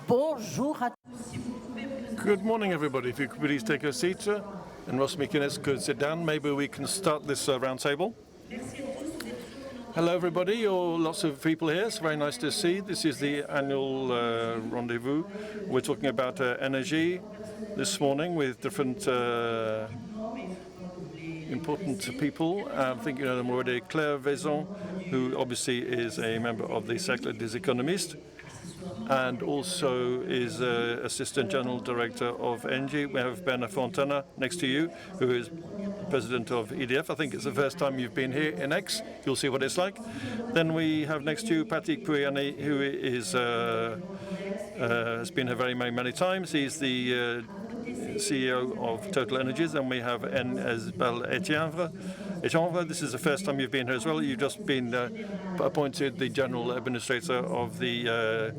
Bonjour à Good morning, everybody. If you could please take a seat, and Ross McInnes could sit down, maybe we can start this round table. Hello, everybody. You're lots of people here. It's very nice to see. This is the annual rendezvous. We're talking about energy this morning with different important people. I think you know them already. Claire Vaison, who obviously is a member of the Cercle des Economistes, and also is Assistant General Director of Engie. We have Bernard Fontana next to you, who is President of EDF. I think it's the first time you've been here in Aix. You'll see what it's like. Then we have next to you Patrick Pouyanné, who is has been here very many times. He's the CEO of Total Energies. Then we have Isabelle Etienne. This is the first time you've been here as well. You've just been appointed the General Administrator of the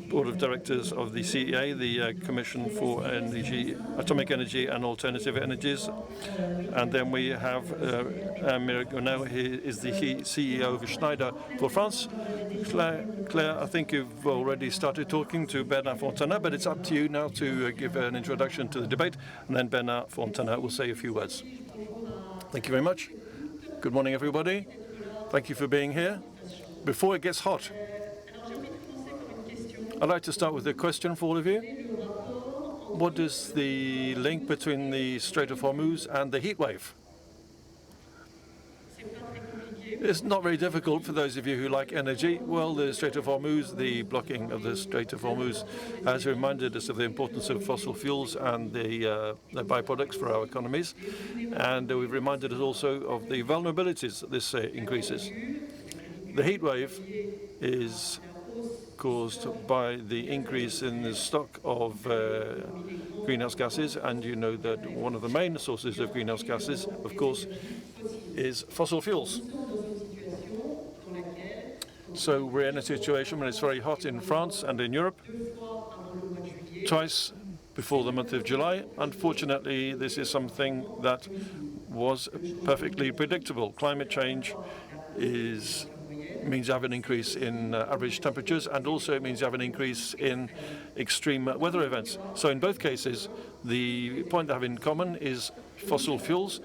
Board of Directors of the CEA, the Commission for Energy, Atomic Energy and Alternative Energies. And then we have Amir Gonel, he is the CEO of Schneider for France. Claire, I think you've already started talking to Bernard Fontana, but it's up to you now to give an introduction to the debate, and then Bernard Fontana will say a few words. Thank you very much. Good morning, everybody. Thank you for being here. Before it gets hot, I'd like to start with a question for all of you. What is the link between the Strait of Hormuz and the heat wave? It's not very difficult for those of you who like energy. Well, the Strait of Hormuz, the blocking of the Strait of Hormuz, has reminded us of the importance of fossil fuels and the byproducts for our economies. And we've reminded us also of the vulnerabilities that this increases. The heat wave is caused by the increase in the stock of greenhouse gases, and you know that one of the main sources of greenhouse gases, of course, is fossil fuels. So we're in a situation when it's very hot in France and in Europe, twice before the month of July. Unfortunately, this is something that was perfectly predictable. Climate change means you have an increase in average temperatures, and also it means you have an increase in extreme weather events. So in both cases, the point they have in common is fossil fuels,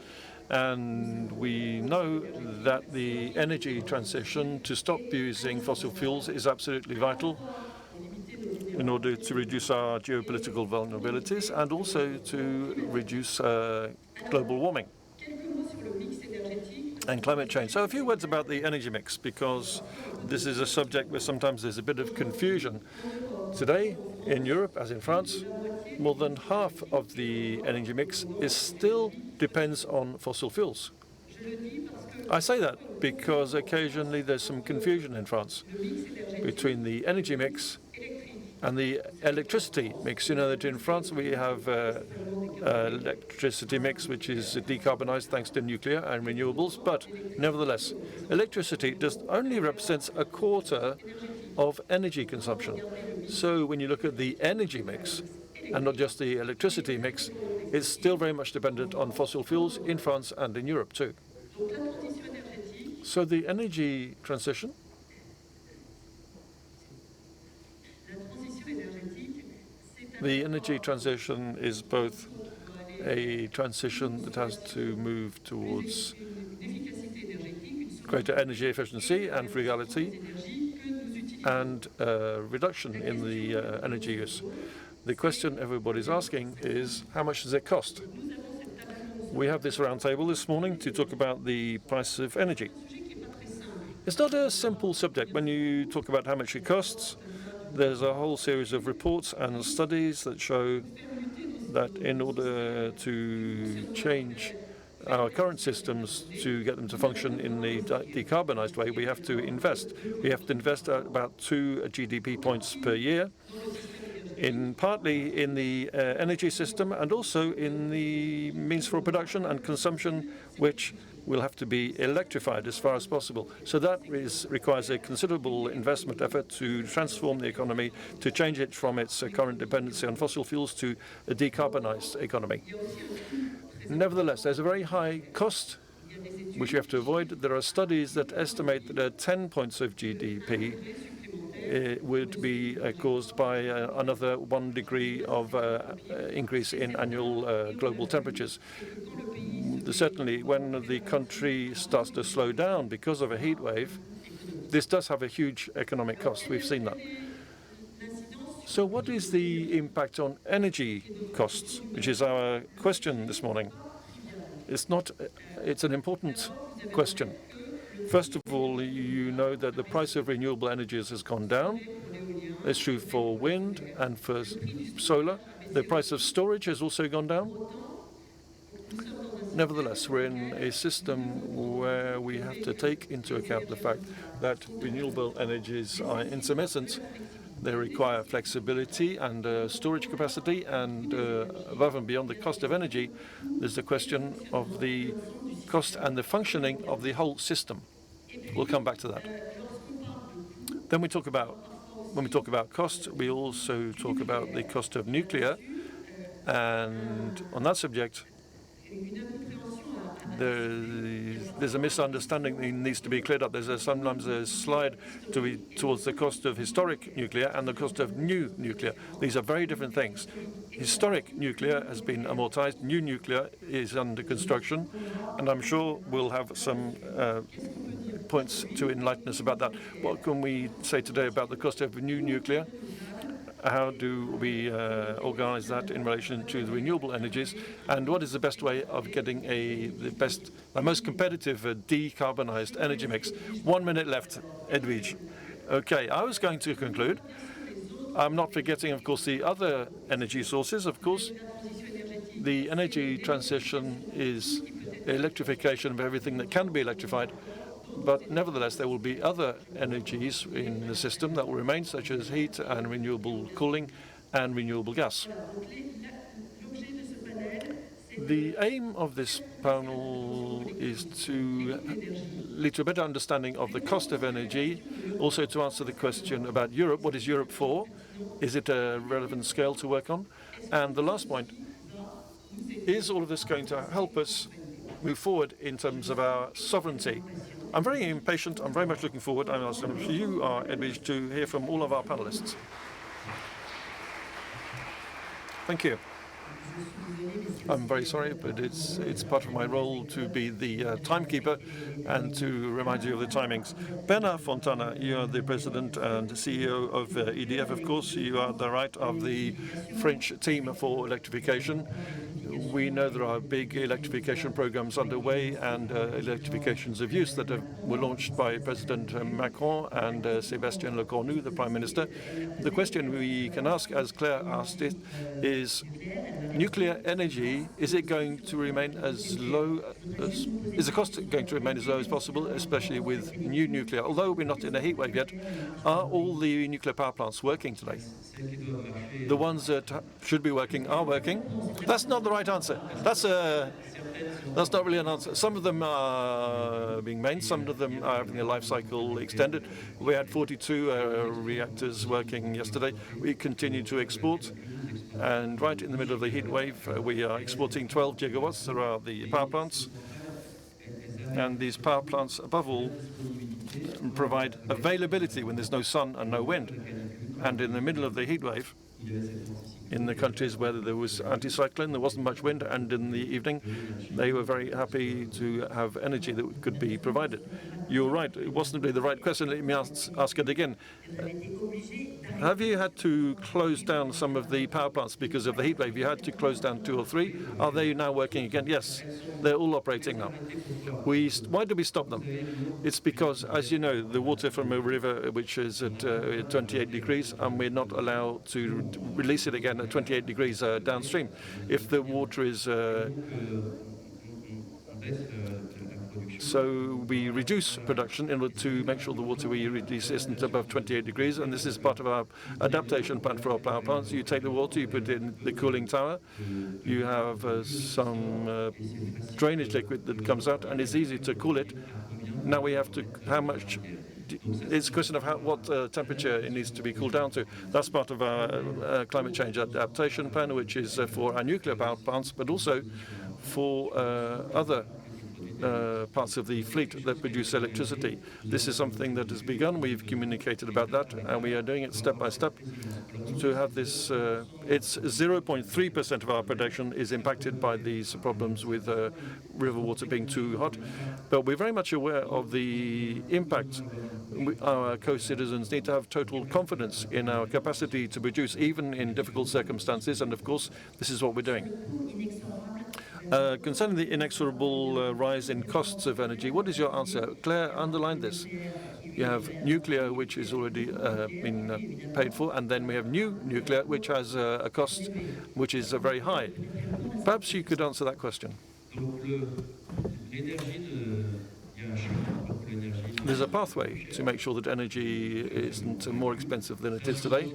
and we know that the energy transition to stop using fossil fuels is absolutely vital in order to reduce our geopolitical vulnerabilities and also to reduce global warming and climate change. So a few words about the energy mix, because this is a subject where sometimes there's a bit of confusion. Today, in Europe, as in France, more than half of the energy mix still depends on fossil fuels. I say that because occasionally there's some confusion in France between the energy mix and the electricity mix. You know that in France we have electricity mix which is decarbonized thanks to nuclear and renewables, but nevertheless, electricity just only represents a quarter of energy consumption. So when you look at the energy mix, and not just the electricity mix, it's still very much dependent on fossil fuels in France and in Europe too. So the energy transition is both a transition that has to move towards greater energy efficiency and frugality and reduction in the energy use. The question everybody's asking is, how much does it cost? We have this roundtable this morning to talk about the price of energy. It's not a simple subject. When you talk about how much it costs, there's a whole series of reports and studies that show that in order to change our current systems to get them to function in the decarbonized way, we have to invest. We have to invest about 2 GDP points per year, partly in the energy system and also in the means for production and consumption, which will have to be electrified as far as possible. So that requires a considerable investment effort to transform the economy, to change it from its current dependency on fossil fuels to a decarbonized economy. Nevertheless, there's a very high cost which you have to avoid. There are studies that estimate that 10 points of GDP it would be caused by another 1 degree of increase in annual global temperatures. Certainly, when the country starts to slow down because of a heat wave, this does have a huge economic cost. We've seen that. So what is the impact on energy costs, which is our question this morning? It's an important question. First of all, you know that the price of renewable energies has gone down. It's true for wind and for solar. The price of storage has also gone down. Nevertheless, we're in a system where we have to take into account the fact that renewable energies are intermittent. They require flexibility and storage capacity, and above and beyond the cost of energy, there's the question of the cost and the functioning of the whole system. We'll come back to that. Then when we talk about cost, we also talk about the cost of nuclear, and on that subject, there's a misunderstanding that needs to be cleared up. There's sometimes a slide towards the cost of historic nuclear and the cost of new nuclear. These are very different things. Historic nuclear has been amortized. New nuclear is under construction, and I'm sure we'll have some points to enlighten us about that. What can we say today about the cost of new nuclear? How do we organize that in relation to the renewable energies? And what is the best way of getting the most competitive decarbonized energy mix? 1 minute left, Edwige. Okay, I was going to conclude. I'm not forgetting, of course, the other energy sources. Of course, the energy transition is electrification of everything that can be electrified. But nevertheless, there will be other energies in the system that will remain, such as heat and renewable cooling and renewable gas. The aim of this panel is to lead to a better understanding of the cost of energy, also to answer the question about Europe. What is Europe for? Is it a relevant scale to work on? And the last point, is all of this going to help us move forward in terms of our sovereignty? I'm very impatient. I'm very much looking forward. I'm sure you are, Edwige, to hear from all of our panelists. Thank you. I'm very sorry, but it's part of my role to be the timekeeper and to remind you of the timings. Bernard Fontana, you are the president and CEO of EDF, of course. You are the right of the French team for electrification. We know there are big electrification programs underway and electrifications of use that were launched by President Macron and Sébastien Lecornu, the Prime Minister. The question we can ask, as Claire asked it, is nuclear energy, is it going to remain as low as, is the cost going to remain as low as possible, especially with new nuclear? Although we're not in a heat wave yet, are all the nuclear power plants working today? The ones that should be working are working. That's not the right answer. That's not really an answer. Some of them are being made, some of them are having their life cycle extended. We had 42 reactors working yesterday. We continue to export. And right in the middle of the heat wave, we are exporting 12 gigawatts. There are the power plants. And these power plants, above all, provide availability when there's no sun and no wind. And in the middle of the heat wave, in the countries where there was anticyclone, there wasn't much wind, and in the evening, they were very happy to have energy that could be provided. You're right, it wasn't really the right question. Let me ask it again. Have you had to close down some of the power plants because of the heat wave? You had to close down 2 or 3. Are they now working again? Yes, they're all operating now. Why do we stop them? It's because, as you know, the water from a river which is at 28 degrees, and we're not allowed to release it again at 28 degrees downstream. If the water is so we reduce production in order to make sure the water we release isn't above 28 degrees, and this is part of our adaptation plan for our power plants. You take the water, you put it in the cooling tower, you have some drainage liquid that comes out, and it's easy to cool it. Now we have to, how much, it's a question of what temperature it needs to be cooled down to. That's part of our climate change adaptation plan, which is for our nuclear power plants, but also for other parts of the fleet that produce electricity. This is something that has begun. We've communicated about that, and we are doing it step by step to have this. It's 0.3% of our production is impacted by these problems with river water being too hot, but we're very much aware of the impact. Our co-citizens need to have total confidence in our capacity to produce even in difficult circumstances, and of course, this is what we're doing. Concerning the inexorable rise in costs of energy, what is your answer? Claire underlined this. You have nuclear, which is already been paid for, and then we have new nuclear, which has a cost which is very high. Perhaps you could answer that question. There's a pathway to make sure that energy isn't more expensive than it is today.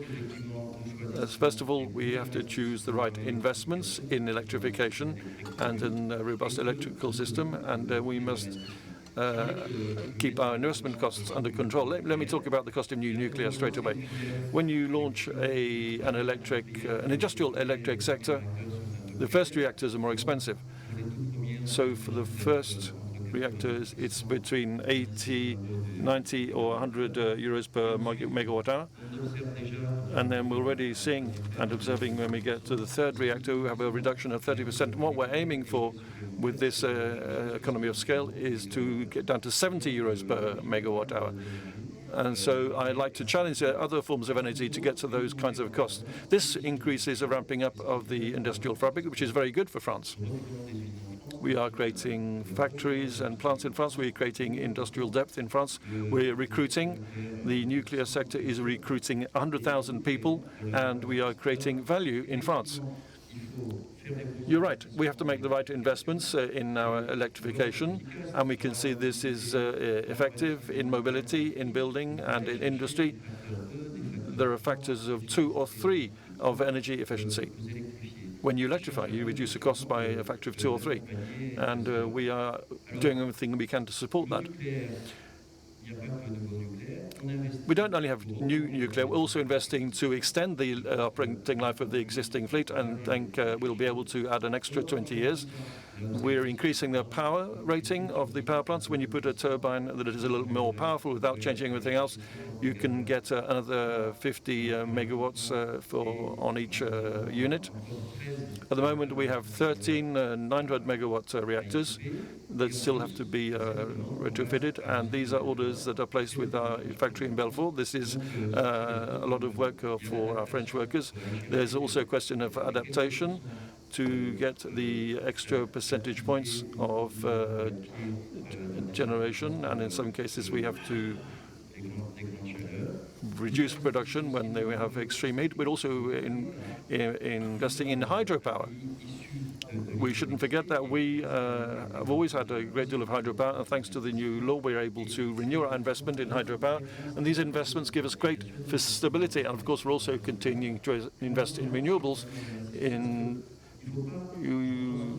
First of all, we have to choose the right investments in electrification and in a robust electrical system, and we must keep our investment costs under control. Let me talk about the cost of new nuclear straight away. When you launch an industrial electric sector, the first reactors are more expensive. So for the first reactors, it's between 80, 90 or 100 euros per megawatt hour. And then we're already seeing and observing when we get to the third reactor, we have a reduction of 30%. And what we're aiming for with this economy of scale is to get down to 70 euros per megawatt hour. And so I'd like to challenge other forms of energy to get to those kinds of costs. This increases a ramping up of the industrial fabric, which is very good for France. We are creating factories and plants in France. We're creating industrial depth in France. We're recruiting. The nuclear sector is recruiting 100,000 people, and we are creating value in France. You're right. We have to make the right investments in our electrification, and we can see this is effective in mobility, in building, and in industry. There are factors of 2 or 3 of energy efficiency. When you electrify, you reduce the cost by a factor of 2 or 3. And we are doing everything we can to support that. We don't only have new nuclear, we're also investing to extend the operating life of the existing fleet, and think we'll be able to add an extra 20 years. We're increasing the power rating of the power plants. When you put a turbine that is a little more powerful without changing anything else, you can get another 50 megawatts on each unit. At the moment, we have 13 900 megawatt reactors that still have to be retrofitted, and these are orders that are placed with our factory in Belfort. This is a lot of work for our French workers. There's also a question of adaptation to get the extra percentage points of generation, and in some cases we have to reduce production when we have extreme heat, but also investing in hydropower. We shouldn't forget that we have always had a great deal of hydropower, and thanks to the new law, we're able to renew our investment in hydropower. And these investments give us great stability. And of course, we're also continuing to invest in renewables.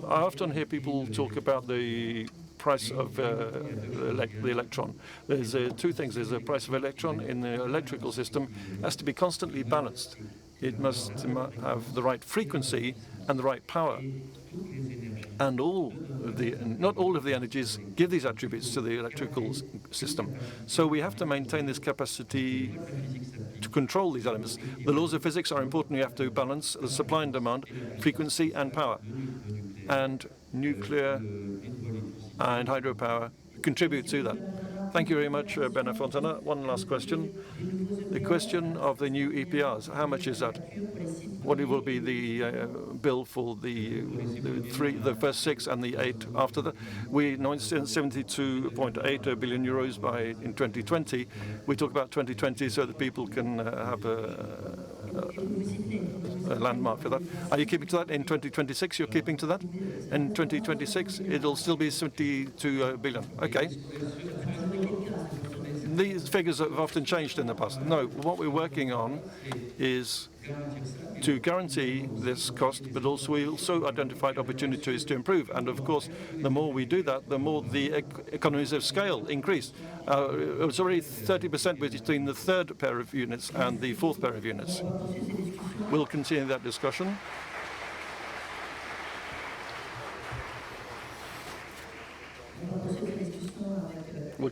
I often hear people talk about the price of the electron. There's 2 things. There's a price of electron in the electrical system. It has to be constantly balanced. It must have the right frequency and the right power. And not all of the energies give these attributes to the electrical system. So we have to maintain this capacity to control these elements. The laws of physics are important. We have to balance the supply and demand, frequency and power. And nuclear and hydropower contribute to that. Thank you very much, Bernard Fontana. One last question. The question of the new EPRs, how much is that? What will be the bill for the first 6 and the 8 after that? We know it's 72.8 billion euros in 2020. We talk about 2020 so that people can have a landmark for that. Are you keeping to that? In 2026, you're keeping to that? In 2026, it'll still be 72 billion. Okay. These figures have often changed in the past. No, what we're working on is to guarantee this cost, but we also identified opportunities to improve. And of course, the more we do that, the more the economies of scale increase. It was already 30% between the 3rd pair of units and the 4th pair of units. We'll continue that discussion.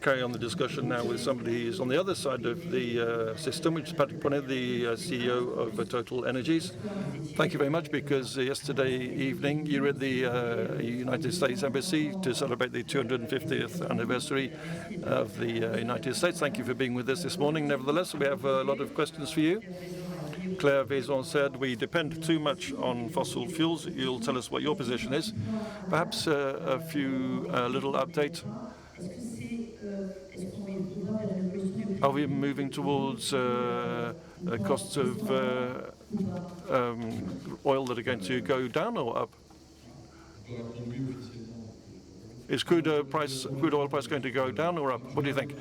carry on the discussion now with somebody who's on the other side of the system, which is Patrick Bonnet, the CEO of Total Energies. Thank you very much, because yesterday evening you were at the United States Embassy to celebrate the 250th anniversary of the United States. Thank you for being with us this morning. Nevertheless, we have a lot of questions for you. Claire Vaison said we depend too much on fossil fuels. You'll tell us what your position is. Perhaps a few little update. Are we moving towards costs of oil that are going to go down or up? Is crude oil price going to go down or up? What do you think?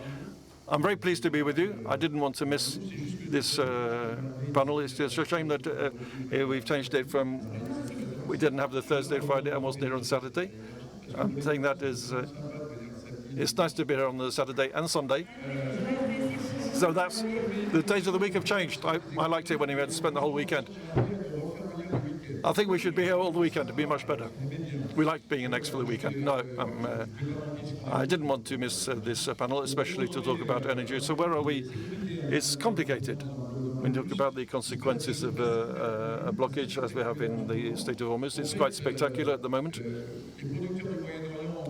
I'm very pleased to be with you. I didn't want to miss this panel. It's just a shame that we've changed it from, we didn't have the Thursday, Friday, and wasn't here on Saturday. I'm saying that it's nice to be here on the Saturday and Sunday. So that's, the days of the week have changed. I liked it when we had to spend the whole weekend. I think we should be here all the weekend. It'd be much better. We like being next for the weekend. No, I didn't want to miss this panel, especially to talk about energy. So where are we? It's complicated. We talk about the consequences of a blockage, as we have in the Strait of Hormuz. It's quite spectacular at the moment.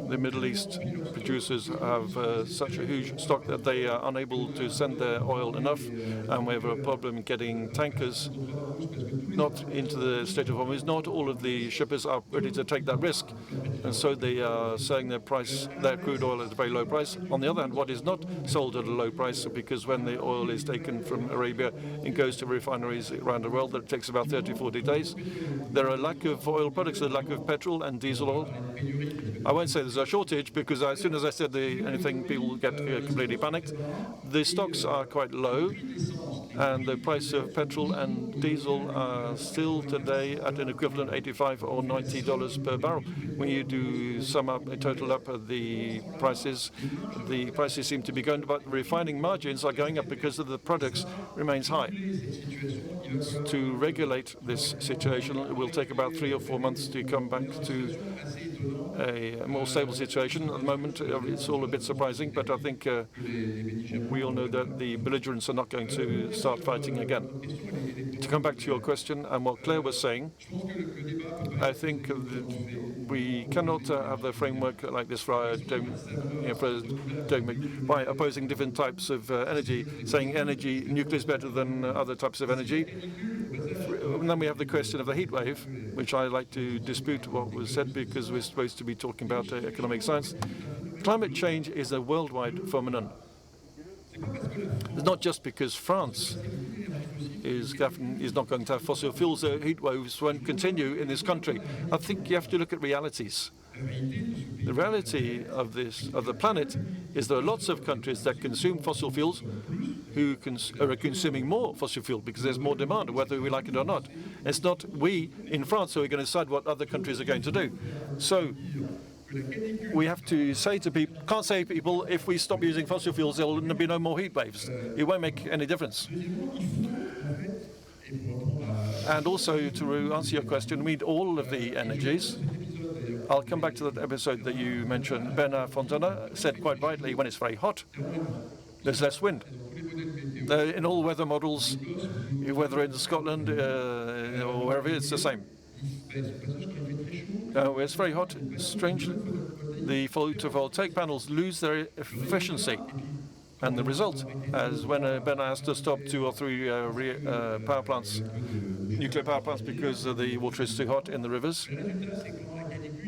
The Middle East producers have such a huge stock that they are unable to send their oil enough, and we have a problem getting tankers not into the Strait of Hormuz. Not all of the shippers are ready to take that risk, and so they are selling their crude oil at a very low price. On the other hand, what is not sold at a low price, because when the oil is taken from Arabia, it goes to refineries around the world. That takes about 30-40 days. There are a lack of oil products, a lack of petrol and diesel oil. I won't say there's a shortage, because as soon as I said anything, people get completely panicked. The stocks are quite low, and the price of petrol and diesel are still today at an equivalent $85 or $90 per barrel. When you do sum up, total up the prices seem to be going up, but refining margins are going up because of the products remains high. To regulate this situation, it will take about 3 or 4 months to come back to a more stable situation. At the moment, it's all a bit surprising, but I think we all know that the belligerents are not going to start fighting again. To come back to your question and what Claire was saying, I think we cannot have the framework like this by opposing different types of energy, saying nuclear is better than other types of energy. And then we have the question of the heat wave, which I like to dispute what was said, because we're supposed to be talking about economic science. Climate change is a worldwide phenomenon. It's not just because France is not going to have fossil fuels. Heat waves won't continue in this country. I think you have to look at realities. The reality of the planet is there are lots of countries that consume fossil fuels who are consuming more fossil fuel because there's more demand, whether we like it or not. It's not we in France who are going to decide what other countries are going to do. So we have to say to people, can't say to people, if we stop using fossil fuels, there will be no more heat waves. It won't make any difference. And also, to answer your question, we need all of the energies. I'll come back to that episode that you mentioned. Bernard Fontana said quite rightly, when it's very hot, there's less wind. In all weather models, whether in Scotland or wherever, it's the same. When it's very hot, strangely, the photovoltaic panels lose their efficiency. And the result, as when Bernard has to stop 2 or 3 power plants, nuclear power plants, because the water is too hot in the rivers,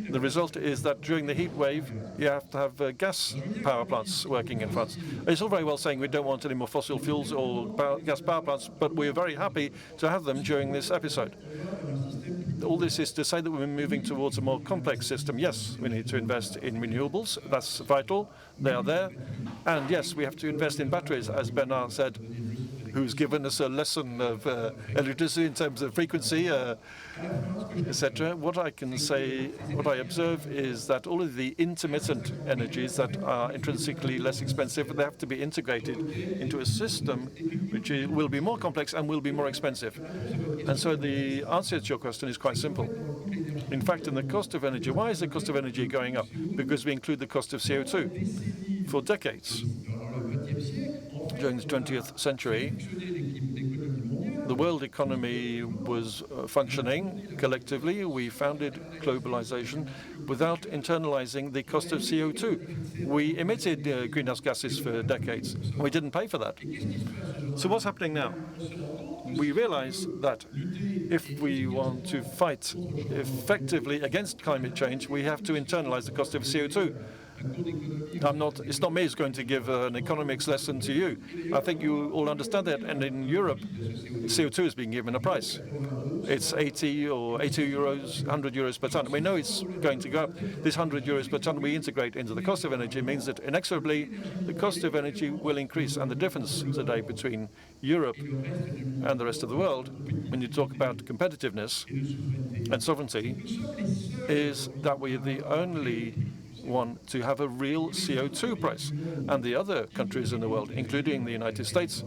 the result is that during the heat wave, you have to have gas power plants working in France. It's all very well saying we don't want any more fossil fuels or gas power plants, but we're very happy to have them during this episode. All this is to say that we're moving towards a more complex system. Yes, we need to invest in renewables. That's vital. They are there. And yes, we have to invest in batteries, as Bernard said, who's given us a lesson of electricity in terms of frequency, etc. What I can say, what I observe is that all of the intermittent energies that are intrinsically less expensive, they have to be integrated into a system which will be more complex and will be more expensive. And so the answer to your question is quite simple. In fact, in the cost of energy, why is the cost of energy going up? Because we include the cost of CO2. for decades. During the 20th century, the world economy was functioning collectively. We founded globalization without internalizing the cost of CO2. We emitted greenhouse gases for decades. We didn't pay for that. So what's happening now? We realize that if we want to fight effectively against climate change, we have to internalize the cost of CO2. It's not me who's going to give an economics lesson to you. I think you all understand that. And in Europe, CO2 is being given a price. It's 80 or 80 euros, 100 euros per ton. We know it's going to go up. This 100 euros per ton we integrate into the cost of energy means that inexorably the cost of energy will increase. And the difference today between Europe and the rest of the world, when you talk about competitiveness and sovereignty, is that we are the only one to have a real CO2 price. And the other countries in the world, including the United States,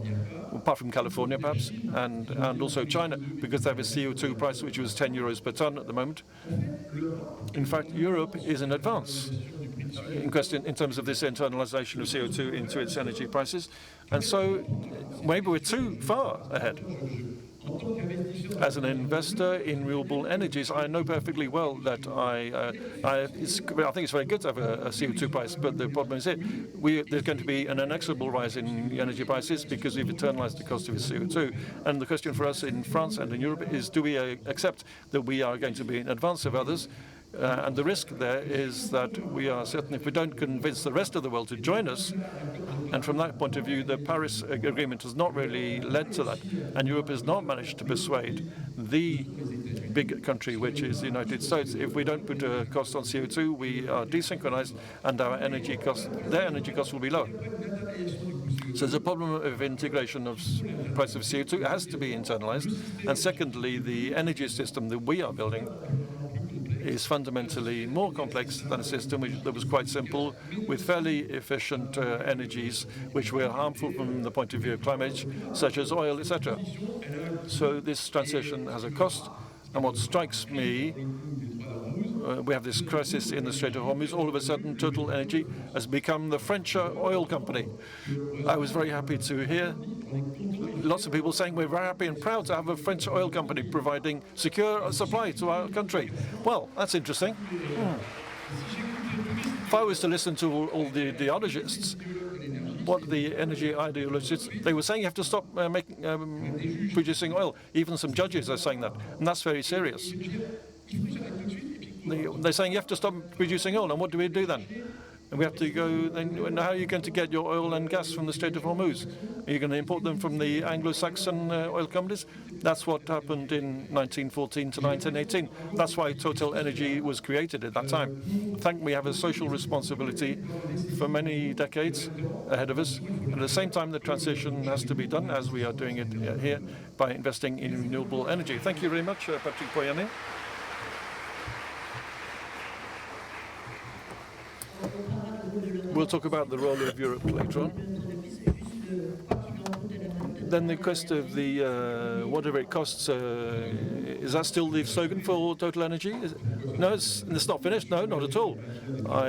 apart from California perhaps, and also China, because they have a CO2 price which was 10 euros per ton at the moment. In fact, Europe is in advance in terms of this internalization of CO2 into its energy prices. And so maybe we're too far ahead. As an investor in renewable energies, I know perfectly well that I think it's very good to have a CO2 price, but the problem is there's going to be an inexorable rise in energy prices because we've internalized the cost of CO2. And the question for us in France and in Europe is, do we accept that we are going to be in advance of others? And the risk there is that we are certain if we don't convince the rest of the world to join us, and from that point of view, the Paris Agreement has not really led to that, and Europe has not managed to persuade the big country, which is the United States. If we don't put a cost on CO2, we are desynchronized, and their energy costs will be lower. So there's a problem of integration of price of CO2. It has to be internalized. And secondly, the energy system that we are building is fundamentally more complex than a system that was quite simple, with fairly efficient energies which were harmful from the point of view of climate change, such as oil, etc. So this transition has a cost. And what strikes me, we have this crisis in the Strait of Hormuz. All of a sudden, Total Energy has become the French oil company. I was very happy to hear lots of people saying we're very happy and proud to have a French oil company providing secure supply to our country. Well, that's interesting. If I was to listen to all the ideologists, what the energy ideologists, they were saying you have to stop producing oil. Even some judges are saying that, and that's very serious. They're saying you have to stop producing oil, and what do we do then? And we have to go, then how are you going to get your oil and gas from the Strait of Hormuz? Are you going to import them from the Anglo-Saxon oil companies? That's what happened in 1914 to 1918. That's why Total Energy was created at that time. I think we have a social responsibility for many decades ahead of us. And at the same time, the transition has to be done, as we are doing it here, by investing in renewable energy. Thank you very much, Patrick Poyanet. We'll talk about the role of Europe later on. Then the cost of the whatever it costs, is that still the slogan for Total Energy? No, it's not finished. No, not at all. I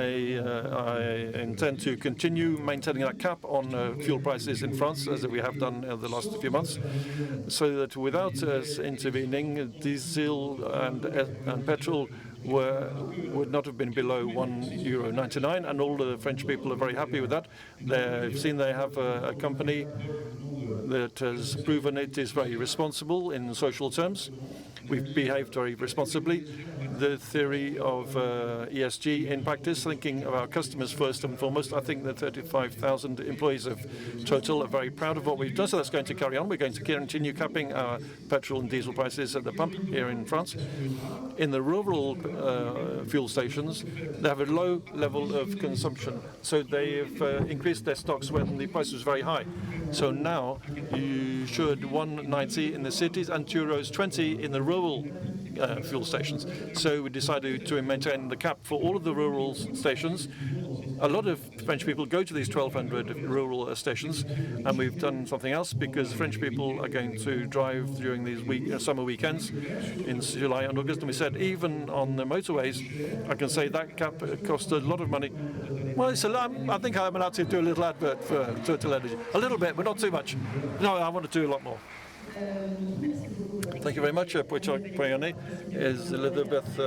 intend to continue maintaining that cap on fuel prices in France, as we have done the last few months, so that without us intervening, diesel and petrol would not have been below €1.99, and all the French people are very happy with that. They've seen they have a company that has proven it is very responsible in social terms. We've behaved very responsibly. The theory of ESG in practice, thinking of our customers first and foremost. I think the 35,000 employees of Total are very proud of what we've done, so that's going to carry on. We're going to continue capping our petrol and diesel prices at the pump here in France. In the rural fuel stations, they have a low level of consumption, so they've increased their stocks when the price was very high. So now you should €1.90 in the cities and €2.20 in the rural fuel stations. So we decided to maintain the cap for all of the rural stations. A lot of French people go to these 1,200 rural stations, and we've done something else because French people are going to drive during these summer weekends in July and August. And we said even on the motorways, I can say that cap cost a lot of money. Well, I think I'm allowed to do a little advert for Total Energy. A little bit, but not too much. No, I want to do a lot more. Thank you very much, Poyonnet. Is Elizabeth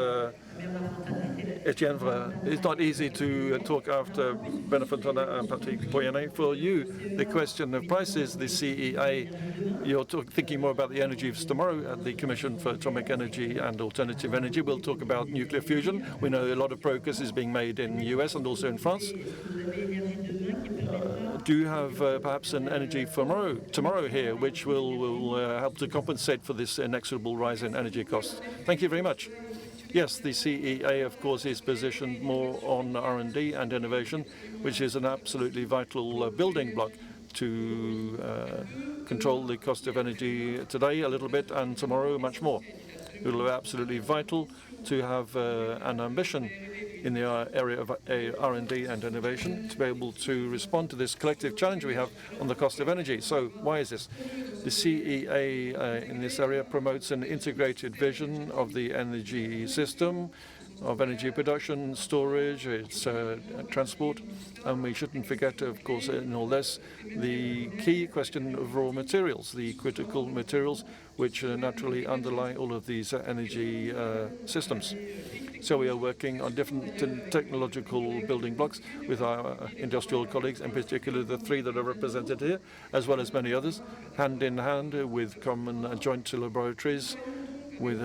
Etienne. It's not easy to talk after Benefantona and Patrick Poyonnet. For you, the question of prices, the CEA, you're thinking more about the energy of tomorrow at the Commission for Atomic Energy and Alternative Energy. We'll talk about nuclear fusion. We know a lot of progress is being made in the US and also in France. Do you have perhaps an energy for tomorrow here, which will help to compensate for this inexorable rise in energy costs? Thank you very much. Yes, the CEA, of course, is positioned more on R&D and innovation, which is an absolutely vital building block to control the cost of energy today a little bit and tomorrow much more. It will be absolutely vital to have an ambition in the area of R&D and innovation to be able to respond to this collective challenge we have on the cost of energy. So why is this? The CEA in this area promotes an integrated vision of the energy system, of energy production, storage, its transport, and we shouldn't forget, of course, in all this, the key question of raw materials, the critical materials which naturally underlie all of these energy systems. So we are working on different technological building blocks with our industrial colleagues, in particular the three that are represented here, as well as many others, hand in hand with common joint laboratories, with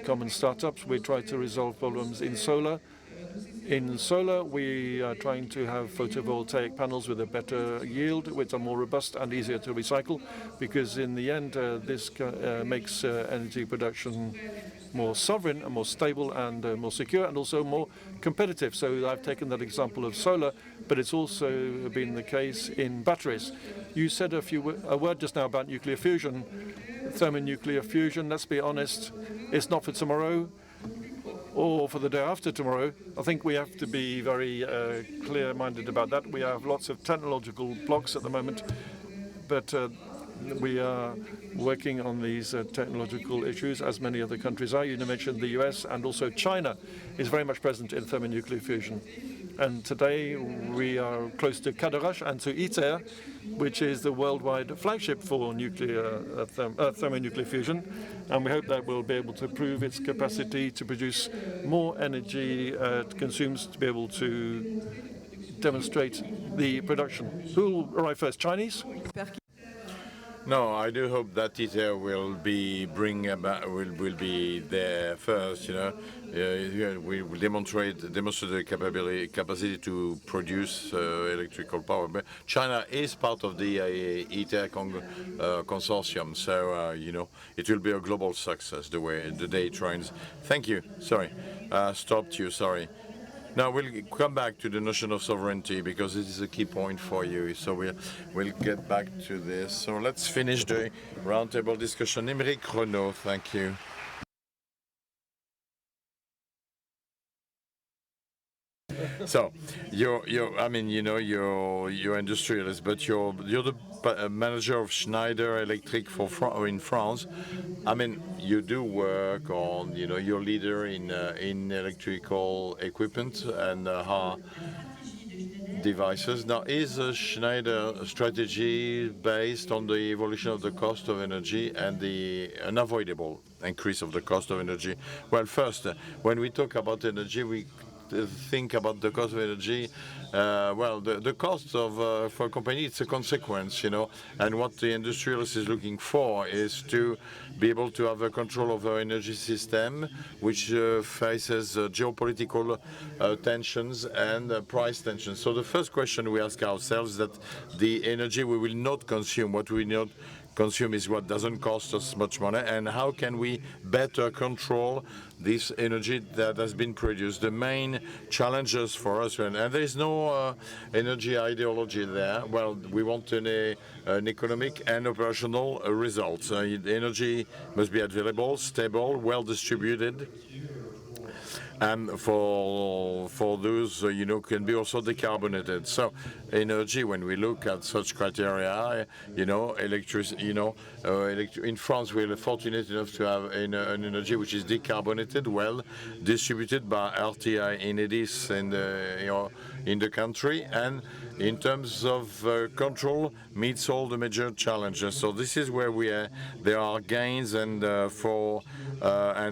common startups. We try to resolve problems in solar. In solar, we are trying to have photovoltaic panels with a better yield, which are more robust and easier to recycle, because in the end, this makes energy production more sovereign and more stable and more secure and also more competitive. So I've taken that example of solar, but it's also been the case in batteries. You said a word just now about nuclear fusion, thermonuclear fusion. Let's be honest, it's not for tomorrow or for the day after tomorrow. I think we have to be very clear-minded about that. We have lots of technological blocks at the moment, but we are working on these technological issues, as many other countries are. You mentioned the US, and also China is very much present in thermonuclear fusion. And today we are close to Cadarache and to ITER, which is the worldwide flagship for nuclear thermonuclear fusion. And we hope that we'll be able to prove its capacity to produce more energy it consumes, to be able to demonstrate the production. Who will arrive first, Chinese? No, I do hope that ITER will be will be there first. We will demonstrate the capacity to produce electrical power. But China is part of the ITER consortium, so it will be a global success the day it trains. Thank you. Sorry, stopped you. Sorry. Now we'll come back to the notion of sovereignty because this is a key point for you. So we'll get back to this. So let's finish the roundtable discussion. Émeric Renaud, thank you. So you're industrialist, but you're the manager of Schneider Electric in France. I mean, you do work on, you're leader in electrical equipment and devices. Now, is Schneider strategy based on the evolution of the cost of energy and the unavoidable increase of the cost of energy? Well, first, when we talk about energy, we think about the cost of energy. The cost of for a company, it's a consequence, and what the industrialist is looking for is to be able to have a control of our energy system, which faces geopolitical tensions and price tensions. So the first question we ask ourselves is that the energy we will not consume, what we not consume is what doesn't cost us much money, and how can we better control this energy that has been produced. The main challenges for us, and there is no energy ideology there. Well, we want an economic and operational results. Energy must be available, stable, well distributed. And for those, can be also decarbonated. So energy, when we look at such criteria, electricity, in France, we're fortunate enough to have an energy which is decarbonated, well distributed by RTI, Enedis, and in the country, and in terms of control, meets all the major challenges. So this is where there are gains and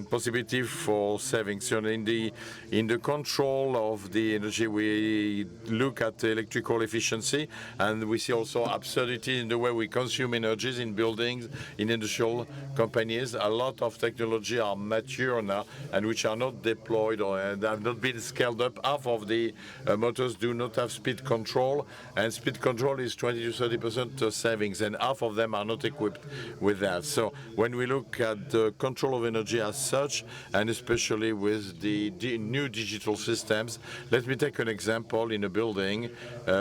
possibility for savings. So in the control of the energy, we look at electrical efficiency, and we see also absurdity in the way we consume energies in buildings, in industrial companies. A lot of technology are mature now and which are not deployed or have not been scaled up. Half of the motors do not have speed control, and speed control is 20 to 30% savings, and half of them are not equipped with that. So when we look at the control of energy as such, and especially with the new digital systems, let me take an example in a building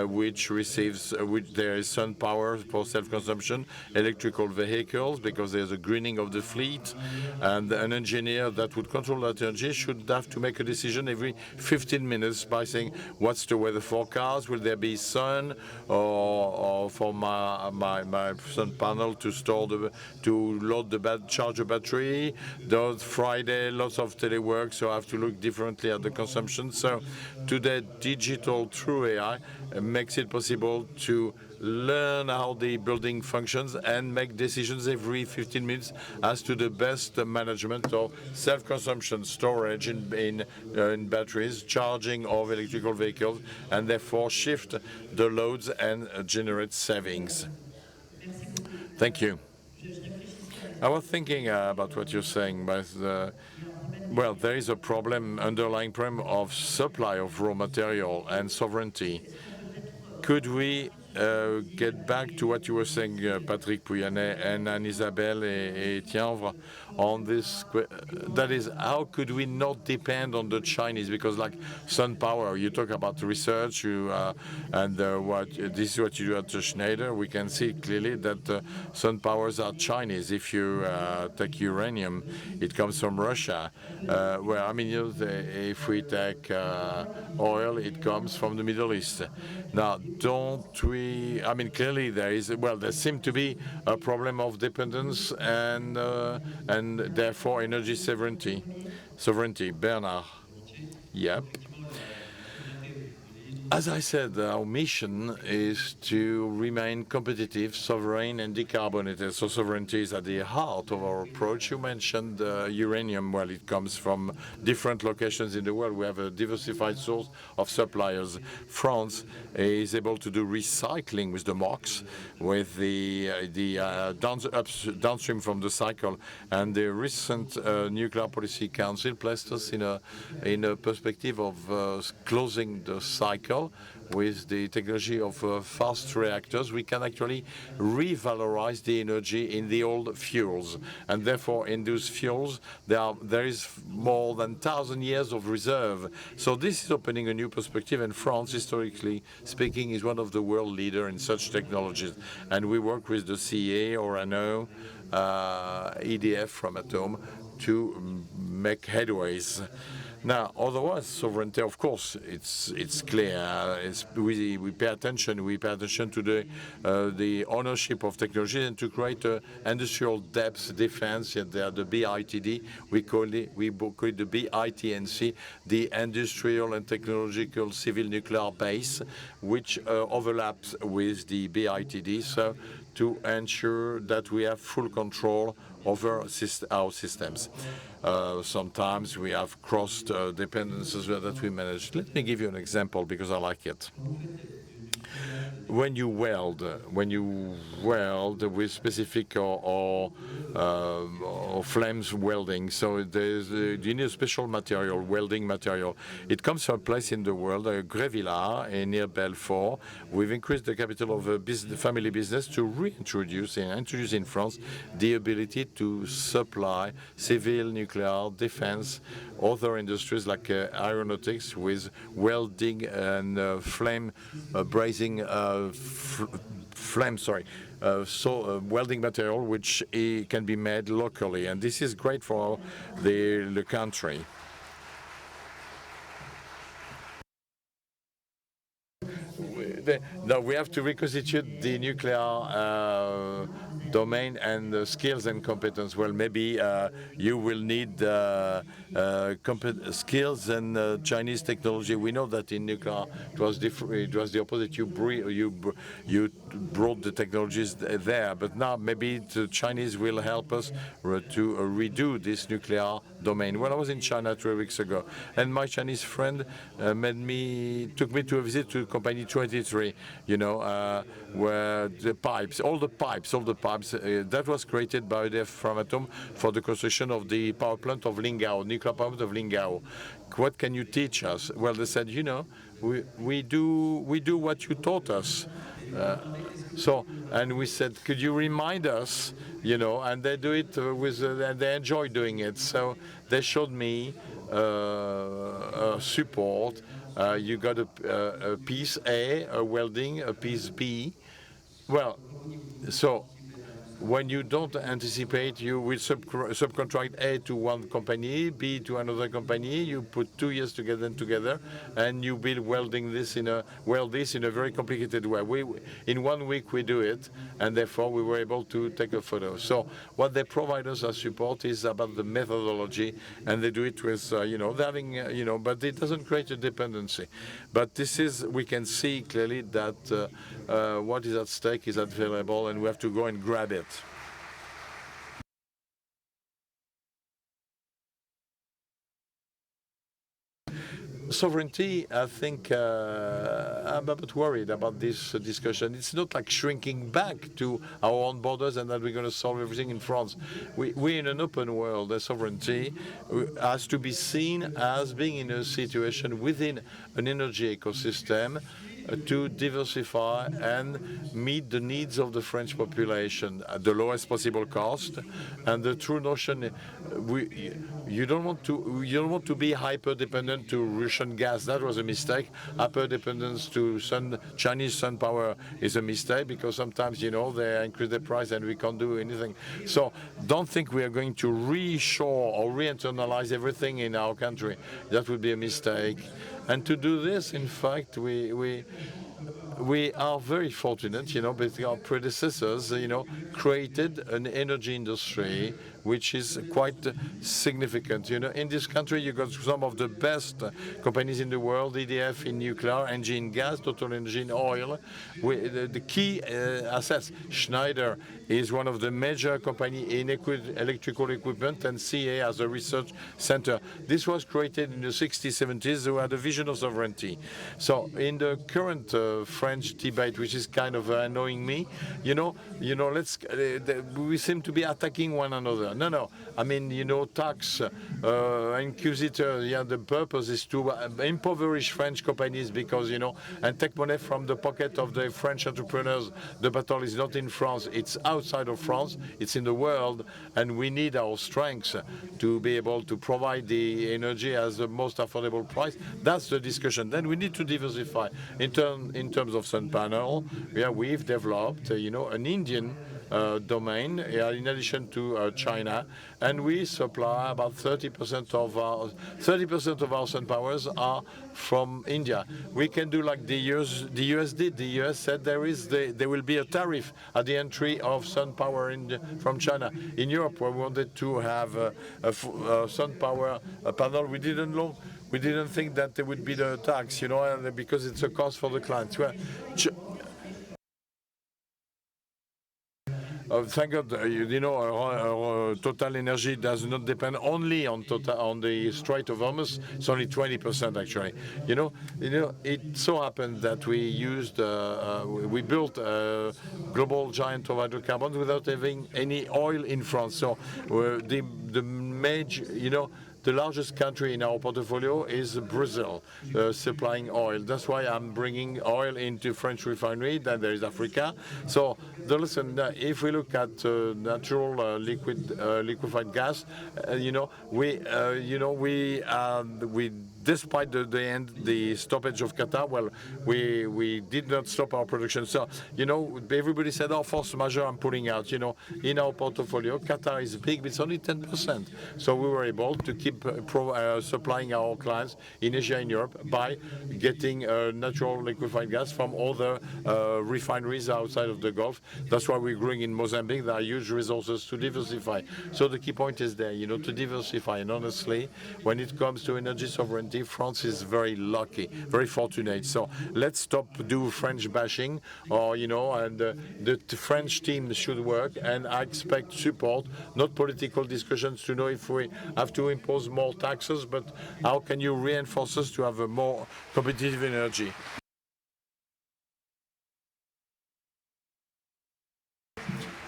which there is sun power for self-consumption, electrical vehicles, because there's a greening of the fleet, and an engineer that would control that energy should have to make a decision every 15 minutes by saying, what's the weather forecast? Will there be sun, or for my sun panel to charge a battery? Those Friday, lots of telework, so I have to look differently at the consumption. So today, digital through AI makes it possible to learn how the building functions and make decisions every 15 minutes as to the best management of self-consumption, storage in batteries, charging of electrical vehicles, and therefore shift the loads and generate savings. Thank you. I was thinking about what you're saying, but well, there is a underlying problem of supply of raw material and sovereignty. Could we get back to what you were saying, Patrick Pouyanné and Anne-Isabelle et Tienvre, on this? That is, how could we not depend on the Chinese? Because like sun power, you talk about research, this is what you do at Schneider. We can see clearly that sun powers are Chinese. If you take uranium, it comes from Russia. Well, I mean, if we take oil, it comes from the Middle East. Now, don't we? I mean, clearly there seems to be a problem of dependence and therefore energy sovereignty. Bernard. Yep. As I said, our mission is to remain competitive, sovereign, and decarbonated. So sovereignty is at the heart of our approach. You mentioned uranium. Well, it comes from different locations in the world. We have a diversified source of suppliers. France is able to do recycling with the MOX, with the downstream from the cycle. And the recent Nuclear Policy Council placed us in a perspective of closing the cycle. With the technology of fast reactors, we can actually revalorize the energy in the old fuels, and therefore in those fuels there is more than 1,000 years of reserve. So this is opening a new perspective, and France, historically speaking, is one of the world leaders in such technologies. And we work with the CEA, Orano, EDF from Atom to make headways. Now, otherwise, sovereignty, of course, it's clear. We pay attention. We pay attention to the ownership of technology and to create industrial depth defense. And they are the BITD. We call it the BITNC, the industrial and technological civil nuclear base, which overlaps with the BITD. So to ensure that we have full control over our systems. Sometimes we have crossed dependencies that we manage. Let me give you an example because I like it. When you weld with specific or flames welding, so you need a special material, welding material. It comes from a place in the world, Grevillard, near Belfort. We've increased the capital of a family business to introduce in France the ability to supply civil, nuclear, defense, other industries like aeronautics with welding and flame brazing welding material which can be made locally, and this is great for the country. Now we have to reconstitute the nuclear domain and skills and competence. Well, maybe you will need skills and Chinese technology. We know that in nuclear it was different. It was the opposite. You brought the technologies there, but now maybe the Chinese will help us to redo this nuclear domain. Well, I was in China 3 weeks ago, and my Chinese friend took me to a visit to Company 23. Where the pipes, all the pipes, that was created by the Framatome for the construction of the power plant of Lingao, nuclear power plant of Lingao. What can you teach us? Well, they said, we do what you taught us. And we said, could you remind us? And they do it and they enjoy doing it. So they showed me support. You got a piece A, a welding, a piece B. Well, so when you don't anticipate, you will subcontract A to one company, B to another company. You put 2 years together, and you build this in a very complicated way. In 1 week we do it, and therefore we were able to take a photo. So what they provide us as support is about the methodology, and they do it with they're having but it doesn't create a dependency. But we can see clearly that what is at stake is available, and we have to go and grab it. Sovereignty, I think I'm a bit worried about this discussion. It's not like shrinking back to our own borders and that we're going to solve everything in France. We're in an open world. The sovereignty has to be seen as being in a situation within an energy ecosystem to diversify and meet the needs of the French population at the lowest possible cost. And the true notion, you don't want to be hyper dependent to Russian gas. That was a mistake. Hyper dependence to Chinese sun power is a mistake, because sometimes they increase the price and we can't do anything. So don't think we are going to reshore or re-internalize everything in our country. That would be a mistake. And to do this, in fact, we are very fortunate, because our predecessors, created an energy industry which is quite significant. In this country, you got some of the best companies in the world: EDF in nuclear, ENGIE in gas, Total Energy in oil. The key assets. Schneider is one of the major companies in electrical equipment, and CA as a research center. This was created in the 60s, 70s. Who had a vision of sovereignty. So in the current French debate, which is kind of annoying me, we seem to be attacking one another. No. I mean, tax, inquisitor. Yeah, the purpose is to impoverish French companies because and take money from the pocket of the French entrepreneurs. The battle is not in France; it's outside of France. It's in the world, and we need our strengths to be able to provide the energy as the most affordable price. That's the discussion. Then we need to diversify in terms of sun panel. Yeah, we've developed an Indian domain in addition to China, and we supply about 30% of our sun powers are from India. We can do like the US did. The US said there will be a tariff at the entry of sun power from China. In Europe, where we wanted to have a sun power panel, we didn't think that there would be the tax, because it's a cost for the clients. Well, thank God, Total Energy does not depend only on the Strait of Hormuz. It's only 20% actually. It so happened that we built a global giant of hydrocarbons without having any oil in France. So the major, the largest country in our portfolio is Brazil, supplying oil. That's why I'm bringing oil into French refinery. Then there is Africa. So listen, if we look at natural liquefied gas, we despite the stoppage of Qatar, well, we did not stop our production. So everybody said, "Oh, force majeure, I'm pulling out." In our portfolio, Qatar is big, but it's only 10%. So we were able to keep keep supplying our clients in Asia and Europe by getting natural liquefied gas from other refineries outside of the Gulf. That's why we're growing in Mozambique. There are huge resources to diversify. So the key point is there, to diversify. And honestly, when it comes to energy sovereignty, France is very lucky, very fortunate. So let's stop do French bashing, or and the French team should work. And I expect support, not political discussions, to know if we have to impose more taxes, but how can you reinforce us to have a more competitive energy?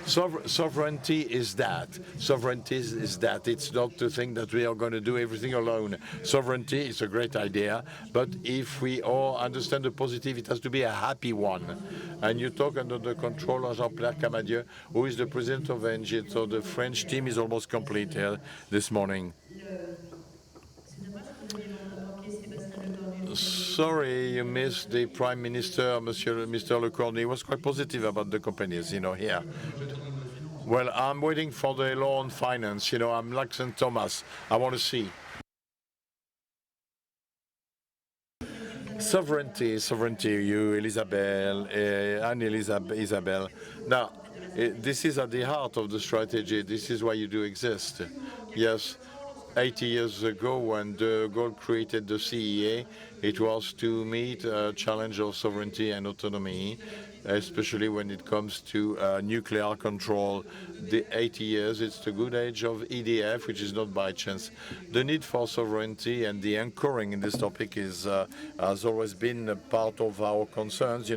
Sovereignty is that. Sovereignty is that. It's not to think that we are going to do everything alone. Sovereignty is a great idea, but if we all understand the positive, it has to be a happy one. And you talk under the control of Jean-Pierre Camadieu, who is the president of ENGIE. So the French team is almost complete here this morning. Sorry, you missed the Prime Minister, Mr. Lecornu. He was quite positive about the companies, here. Well, I'm waiting for the law on finance. I'm like St. Thomas. I want to see. Sovereignty, you, Isabel. Now, this is at the heart of the strategy. This is why you do exist. Yes. 80 years ago, when de Gaulle created the CEA, it was to meet a challenge of sovereignty and autonomy, especially when it comes to nuclear control. The 80 years, it's the good age of EDF, which is not by chance. The need for sovereignty and the anchoring in this topic has always been a part of our concerns.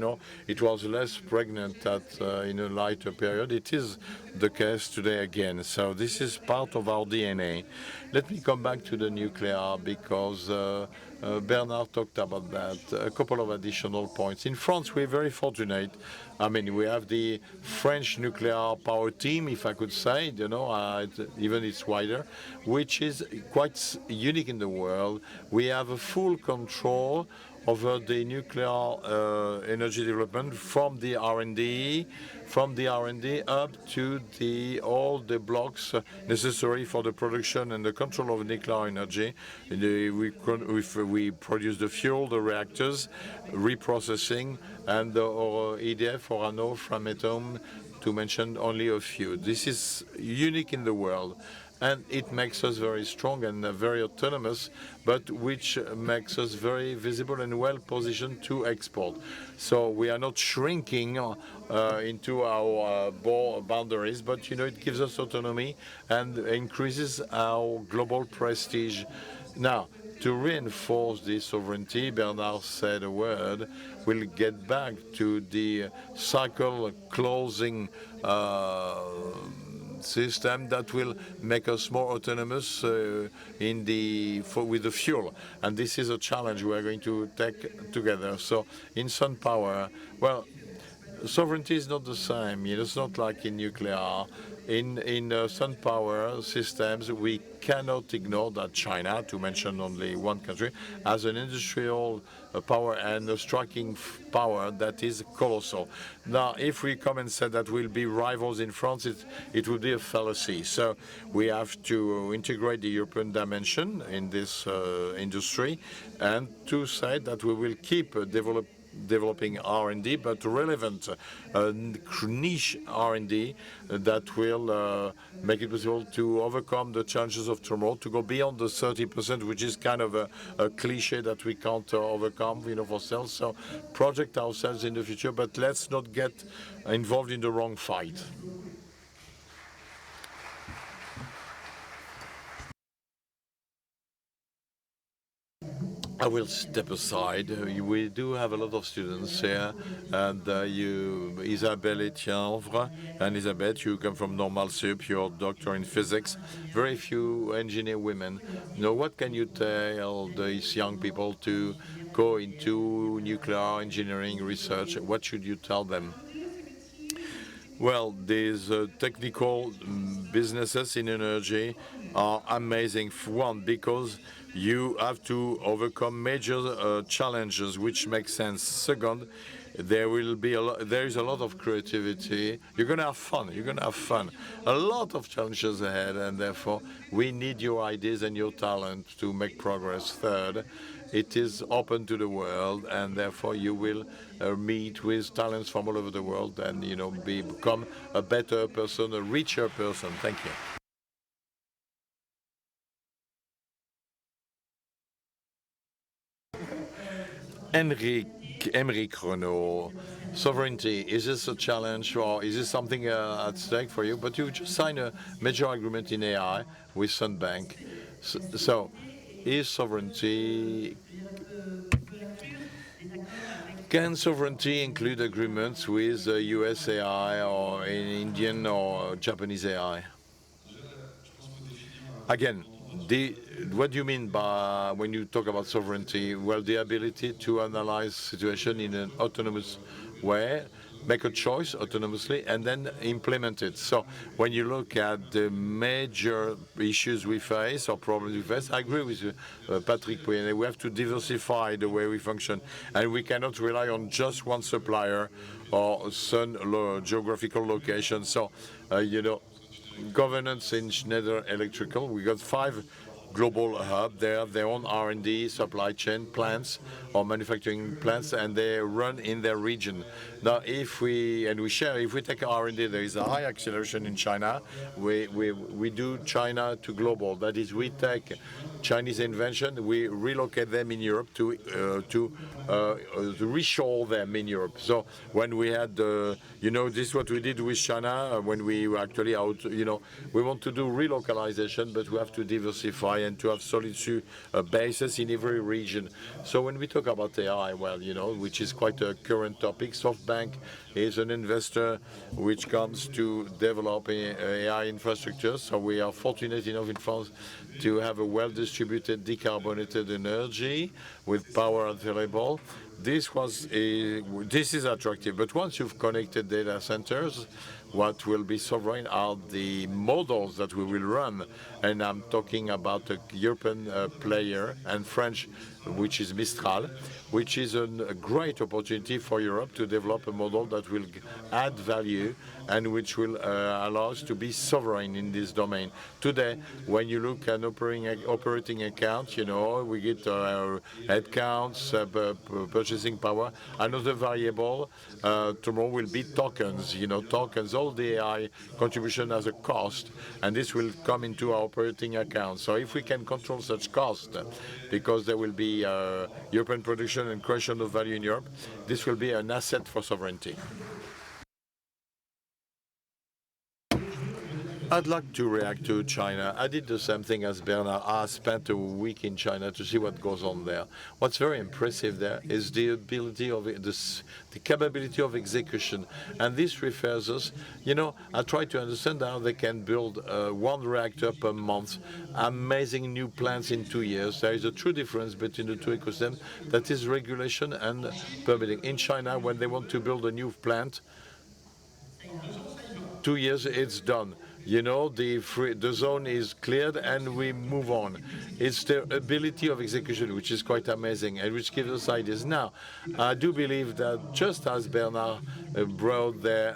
It was less pregnant in a lighter period. It is the case today again. So this is part of our DNA. Let me come back to the nuclear, because Bernard talked about that. A couple of additional points. In France, we're very fortunate. We have the French nuclear power team, if I could say, even it's wider, which is quite unique in the world. We have a full control over the nuclear energy development from the R&D up to all the blocks necessary for the production and the control of nuclear energy. We produce the fuel, the reactors, reprocessing, and EDF or ANO, Framatome, to mention only a few. This is unique in the world. And it makes us very strong and very autonomous, but which makes us very visible and well positioned to export. So we are not shrinking into our boundaries, but it gives us autonomy and increases our global prestige. Now, to reinforce this sovereignty, Bernard said a word, we'll get back to the cycle closing system that will make us more autonomous with the fuel. And this is a challenge we are going to take together. So in sun power, well, sovereignty is not the same. It's not like in nuclear. In sun power systems, we cannot ignore that China, to mention only one country, has an industrial power and a striking power that is colossal. Now, if we come and say that we'll be rivals in France, it would be a fallacy. So we have to integrate the European dimension in this industry, and to say that we will keep developing R&D, but relevant niche R&D that will make it possible to overcome the challenges of tomorrow, to go beyond the 30%, which is kind of a cliche that we can't overcome, for ourselves. So project ourselves in the future, but let's not get involved in the wrong fight. I will step aside. We do have a lot of students here, and Isabelle Etienne and Elisabeth, you come from Normal Sup, you're a doctor in physics. Very few engineer women. What can you tell these young people to go into nuclear engineering research? What should you tell them? Well, these technical businesses in energy are amazing. One, because you have to overcome major challenges, which makes sense. Second, there is a lot of creativity. You're going to have fun. You're going to have fun. A lot of challenges ahead, and therefore we need your ideas and your talent to make progress. Third, it is open to the world, and therefore you will meet with talents from all over the world, and become a better person, a richer person. Thank you. Emeric Renault, sovereignty, is this a challenge or is this something at stake for you? But you just signed a major agreement in AI with Sunbank. So is sovereignty, can sovereignty include agreements with US AI or Indian or Japanese AI? Again, what do you mean by when you talk about sovereignty? Well, the ability to analyze situation in an autonomous way, make a choice autonomously, and then implement it. So when you look at the major issues we face or problems we face, I agree with Patrick Pouyanné. We have to diversify the way we function, and we cannot rely on just one supplier or some geographical location. So, governance in Schneider Electrical. We got 5 global hubs. They have their own R&D, supply chain plants or manufacturing plants, and they run in their region. Now, if we take R&D, there is a high acceleration in China. We do China to global. That is, we take Chinese invention, we relocate them in Europe to reshore them in Europe. So when we had, this is what we did with China when we were actually out. We want to do relocalization, but we have to diversify and to have solid bases in every region. So when we talk about AI, well, which is quite a current topic, SoftBank is an investor which comes to develop AI infrastructure. So we are fortunate enough in France to have a well-distributed decarbonated energy with power available. This is attractive, but once you've connected data centers, what will be sovereign are the models that we will run, and I'm talking about a European player and French, which is Mistral, which is a great opportunity for Europe to develop a model that will add value and which will allow us to be sovereign in this domain. Today, when you look at operating accounts, we get headcounts, purchasing power. Another variable tomorrow will be tokens. Tokens, all the AI contribution has a cost, and this will come into our operating account. So if we can control such cost, because there will be European production and creation of value in Europe, this will be an asset for sovereignty. I'd like to react to China. I did the same thing as Bernard. I spent a week in China to see what goes on there. What's very impressive there is the ability of the capability of execution, and this refers us. I try to understand how they can build 1 reactor per month, amazing new plants in 2 years. There is a true difference between the two ecosystems. That is regulation and permitting. In China, when they want to build a new plant, 2 years it's done. The zone is cleared and we move on. It's the ability of execution which is quite amazing and which gives us ideas. Now, I do believe that just as Bernard brought their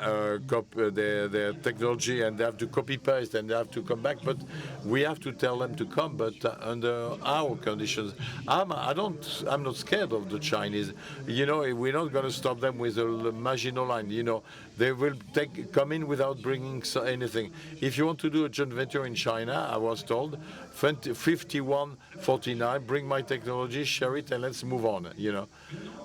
technology and they have to copy paste and they have to come back, but we have to tell them to come, but under our conditions. I'm not scared of the Chinese. We're not going to stop them with a Maginot Line. They will come in without bringing anything. If you want to do a joint venture in China, I was told, 51-49, bring my technology, share it, and let's move on.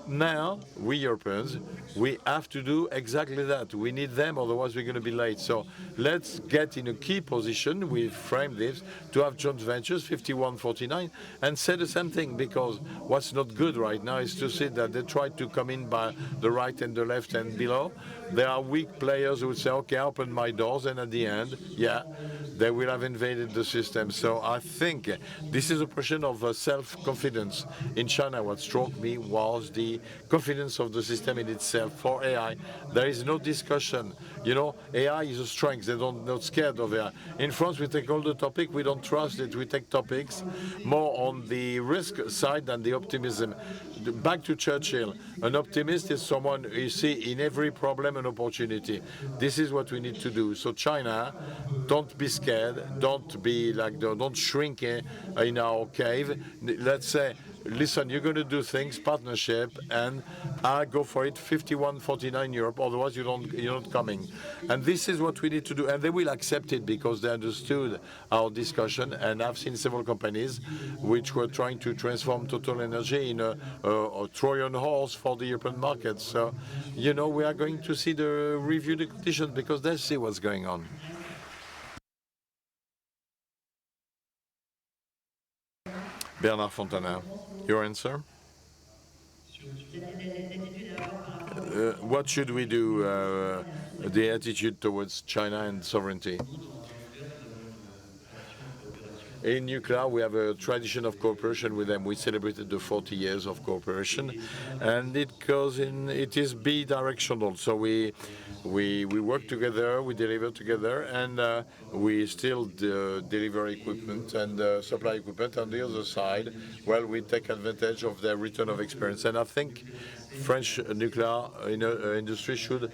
Now, we Europeans, we have to do exactly that. We need them, otherwise we're going to be late. So let's get in a key position. We frame this to have joint ventures, 51-49, and say the same thing, because what's not good right now is to see that they try to come in by the right and the left and below. There are weak players who would say, okay, I open my doors, and at the end, yeah, they will have invaded the system. So I think this is a question of self-confidence. In China, what struck me was the confidence of the system in itself. For AI, there is no discussion. You know, AI is a strength. They don't not scared of AI. In France, we take all the topic. We don't trust it. We take topics more on the risk side than the optimism. Back to Churchill, an optimist is someone you see in every problem an opportunity. This is what we need to do. So China, don't be scared. Don't be like don't shrink in our cave. Let's say, listen, you're going to do things partnership, and I go for it. 51-49 Europe. Otherwise, you're not coming. And this is what we need to do. And they will accept it because they understood our discussion. And I've seen several companies which were trying to transform Total Energy in a Trojan horse for the European market. So, you know, we are going to see the review the conditions because they see what's going on. Bernard Fontana, your answer? What should we do? The attitude towards China and sovereignty. In nuclear, we have a tradition of cooperation with them. We celebrated the 40 years of cooperation, and it is bi-directional. So we work together, we deliver together, and we still deliver equipment and supply equipment. On the other side, well, we take advantage of their return of experience. And I think French nuclear industry should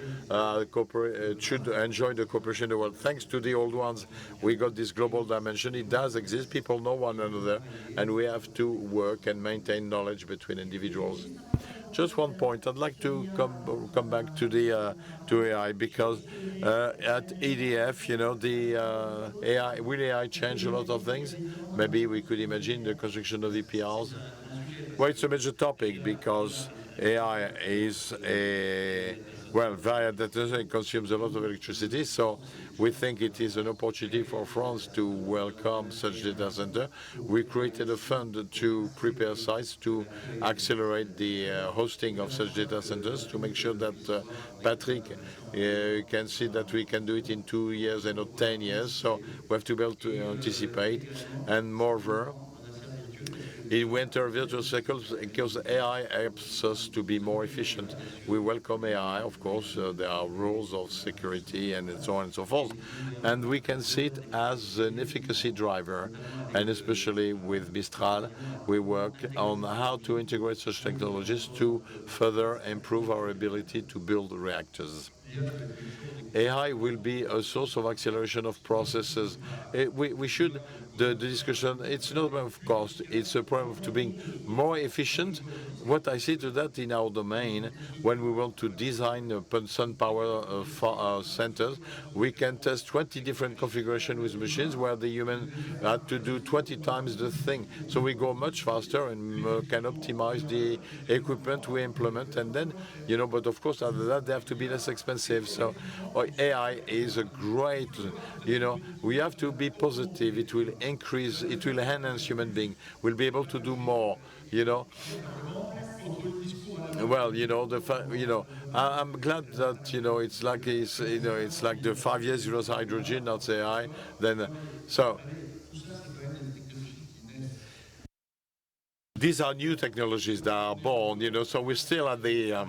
should enjoy the cooperation in the world. Thanks to the old ones, we got this global dimension. It does exist. People know one another, and we have to work and maintain knowledge between individuals. Just one point. I'd like to come back to the to AI because at EDF, you know, the AI change a lot of things? Maybe we could imagine the construction of EPRs. Well, it's a major topic because AI is via data center, it consumes a lot of electricity. So we think it is an opportunity for France to welcome such data center. We created a fund to prepare sites to accelerate the hosting of such data centers to make sure that Patrick can see that we can do it in 2 years and not 10 years. So we have to be able to anticipate. And moreover, it went our virtual circles because AI helps us to be more efficient. We welcome AI, of course. There are rules of security and so on and so forth. And we can see it as an efficacy driver. And especially with Mistral, we work on how to integrate such technologies to further improve our ability to build reactors. AI will be a source of acceleration of processes. We should, the discussion, it's not a problem of cost, it's a problem of to being more efficient. What I see to that in our domain, when we want to design sun power centers, we can test 20 different configurations with machines where the human had to do 20 times the thing. So we go much faster and can optimize the equipment we implement. And then, you know, but of course, after that, they have to be less expensive. So AI is a great, you know, we have to be positive. It will increase, it will enhance human being. We'll be able to do more, you know. Well, you know, I'm glad that, you know, it's like the 5 years it was hydrogen, not AI. Then, so these are new technologies that are born, you know. So we're still at the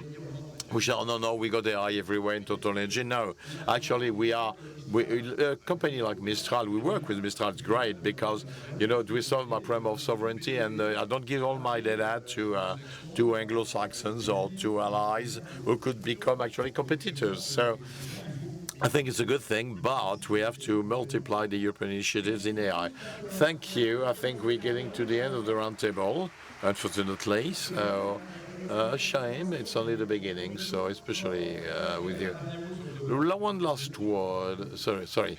no, we got AI everywhere in Total Energy. No, actually, a company like Mistral, we work with Mistral. It's great because, you know, we solve my problem of sovereignty, and I don't give all my data to Anglo-Saxons or to allies who could become actually competitors. So I think it's a good thing, but we have to multiply the European initiatives in AI. Thank you. I think we're getting to the end of the roundtable, unfortunately. So, shame. It's only the beginning. So, especially with you. One last word. Sorry.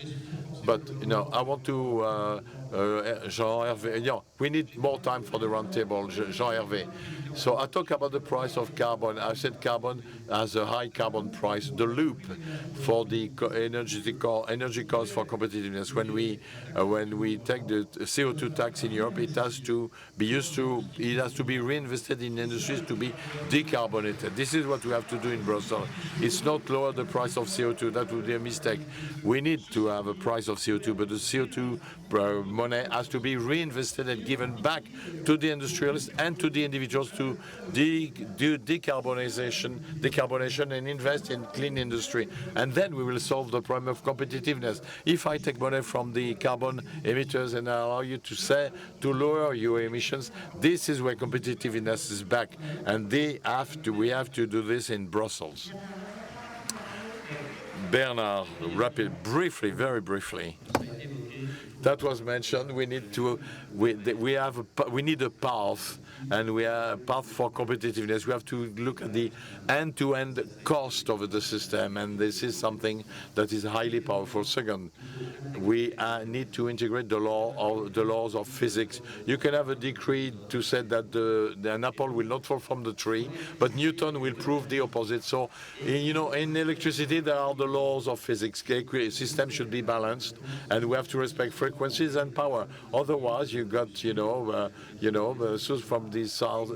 But, you know, I want to Jean-Hervé. Yeah, we need more time for the roundtable, Jean-Hervé. So I talk about the price of carbon. I said carbon has a high carbon price. The loop for the energy cost for competitiveness. When we take the CO2 tax in Europe, it has to be reinvested in industries to be decarbonated. This is what we have to do in Brussels. It's not lower the price of CO2. That would be a mistake. We need to have a price of CO2, but the CO2 money has to be reinvested and given back to the industrialists and to the individuals to do decarbonation and invest in clean industry. And then we will solve the problem of competitiveness. If I take money from the carbon emitters and allow you to lower your emissions, this is where competitiveness is back. And we have to do this in Brussels. Bernard, briefly, very briefly. That was mentioned. We need a path, and we have a path for competitiveness. We have to look at the end-to-end cost of the system, and this is something that is highly powerful. Second, we need to integrate the laws of physics. You can have a decree to say that an apple will not fall from the tree, but Newton will prove the opposite. So, in electricity, there are the laws of physics. The system should be balanced, and we have to respect frequencies and power. Otherwise, you got, the source from the south.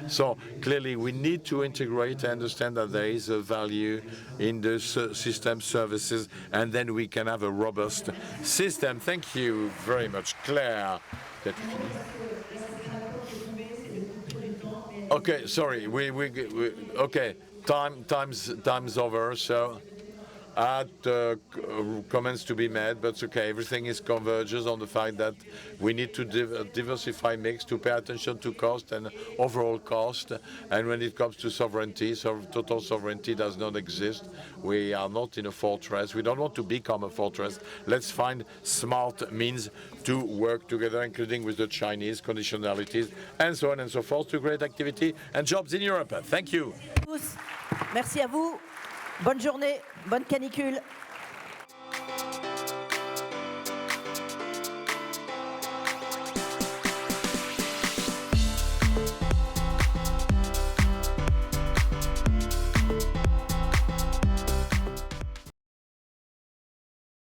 So clearly, we need to integrate and understand that there is a value in the system services, and then we can have a robust system. Thank you very much, Claire. Okay, sorry. Okay. Time's over. So. Comments to be made, but okay, everything converges on the fact that we need to diversify mix, to pay attention to cost and overall cost. And when it comes to sovereignty, total sovereignty does not exist. We are not in a fortress. We don't want to become a fortress. Let's find smart means to work together, including with the Chinese conditionalities and so on and so forth, to create activity and jobs in Europe. Thank you. Merci à vous. Bonne journée, bonne canicule.